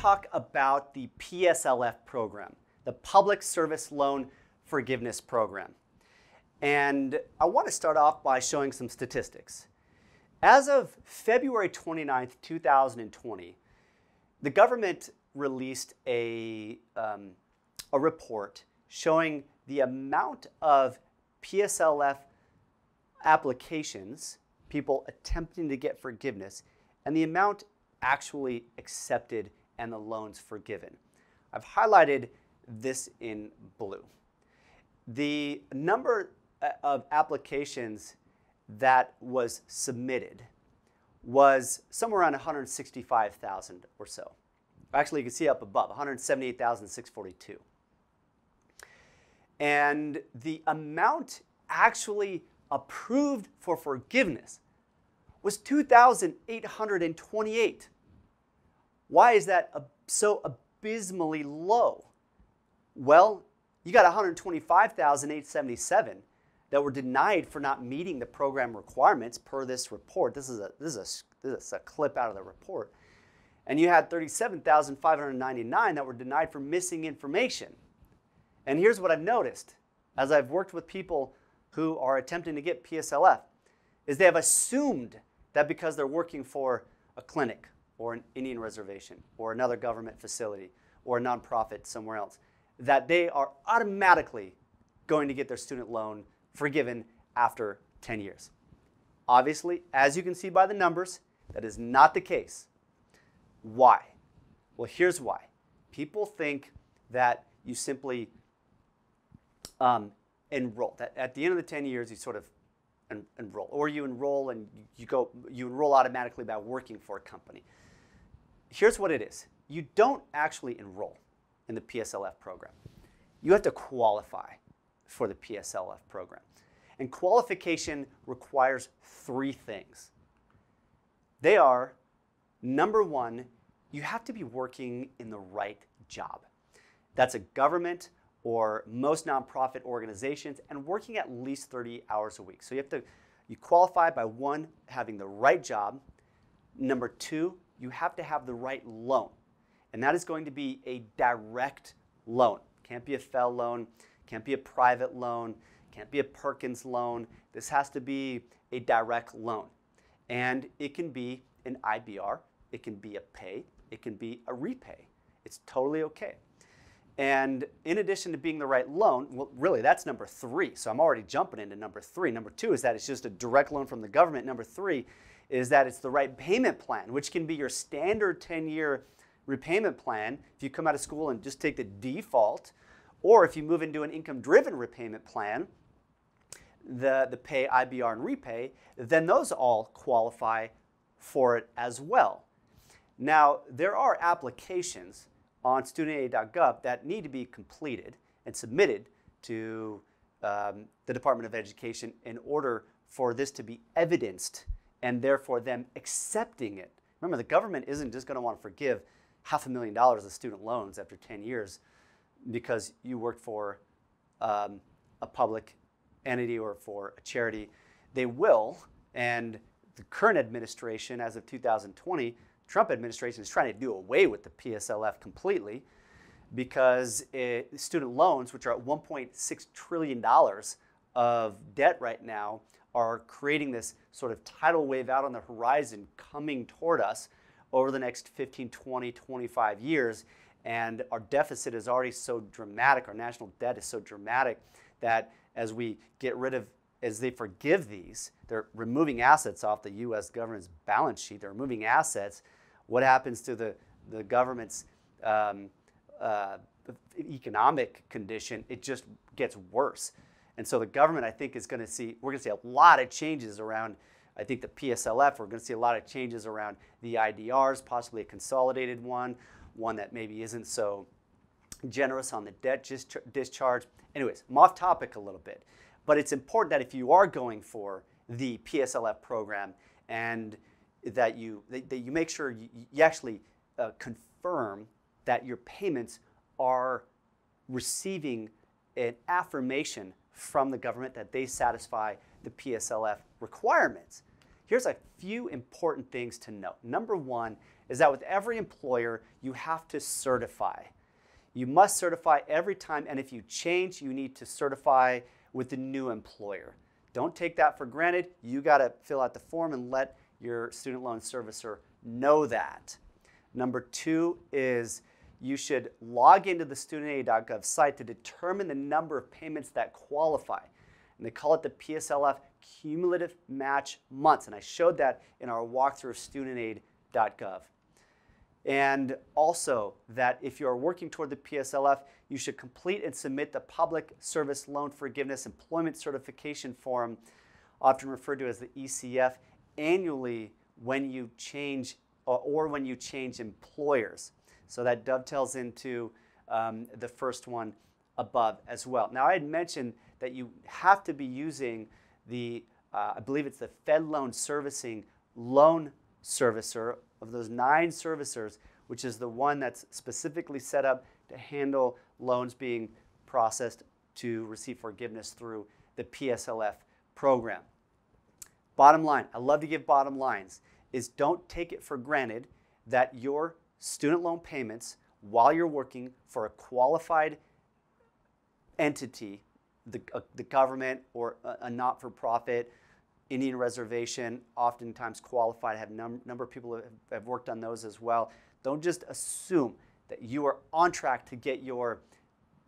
talk about the PSLF program, the Public Service Loan Forgiveness Program. And I want to start off by showing some statistics. As of February 29th, 2020, the government released a report showing the amount of PSLF applications, people attempting to get forgiveness, and the amount actually accepted and the loans forgiven. I've highlighted this in blue. The number of applications that was submitted was somewhere around 165,000 or so. Actually, you can see up above, 178,642. And the amount actually approved for forgiveness was 2,828. Why is that so abysmally low? Well, you got 125,877 that were denied for not meeting the program requirements per this report. This is a clip out of the report. And you had 37,599 that were denied for missing information. And here's what I've noticed as I've worked with people who are attempting to get PSLF, is they have assumed that because they're working for a clinic or an Indian reservation or another government facility or a nonprofit somewhere else, that they are automatically going to get their student loan forgiven after 10 years. Obviously, as you can see by the numbers, that is not the case. Why? Well, here's why. People think that you simply enroll. That at the end of the 10 years, you sort of enroll, or you enroll and you enroll automatically by working for a company. Here's what it is. You don't actually enroll in the PSLF program. You have to qualify for the PSLF program. And qualification requires three things. They are, number one, you have to be working in the right job. That's a government or most nonprofit organizations, and working at least 30 hours a week. So you qualify by one, having the right job. Number two, you have to have the right loan. And that is going to be a direct loan. Can't be a FEL loan, can't be a private loan, can't be a Perkins loan. This has to be a direct loan. And it can be an IBR, it can be a pay, it can be a repay. It's totally okay. And in addition to being the right loan, well, really that's number three. So I'm already jumping into number three. Number two is that it's just a direct loan from the government. Number three is that it's the right payment plan, which can be your standard 10-year repayment plan if you come out of school and just take the default, or if you move into an income-driven repayment plan, the pay, IBR, and repay, then those all qualify for it as well. Now, there are applications on studentaid.gov that need to be completed and submitted to the Department of Education in order for this to be evidenced and therefore them accepting it. Remember, the government isn't just going to want to forgive $500,000 of student loans after 10 years because you worked for a public entity or for a charity. They will, and the current administration, as of 2020, Trump administration is trying to do away with the PSLF completely because student loans, which are at $1.6 trillion of debt right now, are creating this sort of tidal wave out on the horizon coming toward us over the next 15, 20, 25 years. And our deficit is already so dramatic, our national debt is so dramatic that as they forgive these, they're removing assets off the U.S. government's balance sheet. They're removing assets. What happens to the government's economic condition? It just gets worse. And so the government, I think, we're going to see a lot of changes around, I think, the PSLF. We're going to see a lot of changes around the IDRs, possibly a consolidated one that maybe isn't so generous on the debt discharge. Anyways, I'm off topic a little bit. But it's important that if you are going for the PSLF program and that you make sure you actually confirm that your payments are receiving an affirmation from the government that they satisfy the PSLF requirements. Here's a few important things to note. Number one is that with every employer, you have to certify. You must certify every time, and if you change, you need to certify with the new employer. Don't take that for granted. You got to fill out the form and let your student loan servicer know that. Number two is you should log into the studentaid.gov site to determine the number of payments that qualify. And they call it the PSLF cumulative match months. And I showed that in our walkthrough of studentaid.gov. And also that if you are working toward the PSLF, you should complete and submit the Public Service Loan Forgiveness Employment Certification Form, often referred to as the ECF, annually when you change or when you change employers. So that dovetails into the first one above as well. Now, I had mentioned that you have to be using the, I believe it's the Fed Loan Servicing Loan Servicer of those 9 servicers, which is the one that's specifically set up to handle loans being processed to receive forgiveness through the PSLF program. Bottom line, I love to give bottom lines, is don't take it for granted that your student loan payments while you're working for a qualified entity, the government or a not-for-profit, Indian reservation, oftentimes qualified. I have a number of people who have worked on those as well. Don't just assume that you are on track to get your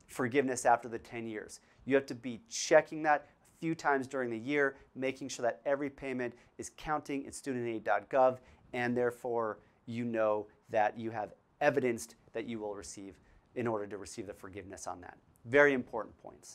forgiveness after the 10 years. You have to be checking that a few times during the year, making sure that every payment is counting in studentaid.gov, and therefore you know that you have evidenced that you will receive in order to receive the forgiveness on that. Very important points.